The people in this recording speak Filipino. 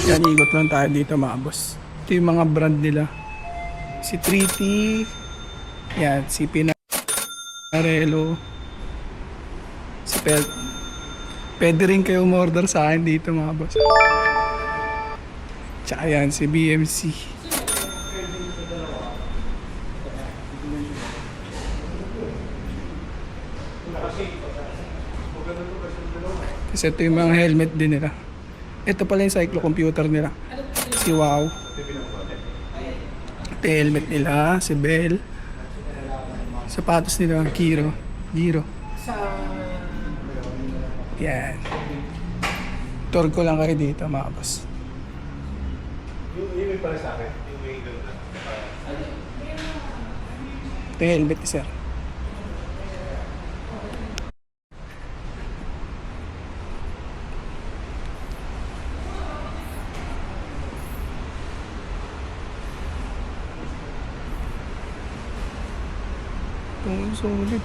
Yan, ikot lang tayo dito mga boss. Ito yung mga brand nila. Si 3T. Yan, si Pinarello. Si Pelt. Pwede rin kayo umorder sa akin dito mga boss. Tsaka yan, si BMC. Kasi ito yung mga helmet din nila. Ito pala yung cyclocomputer nila. Si Wow. Ito yung helmet nila. Si Bell. Sapatos nila. Giro. Yan. Tour ko lang kayo dito mga boss. Yung para sa akin, yung may doon na. Ito yung helmet ni sir. Ito, sulit.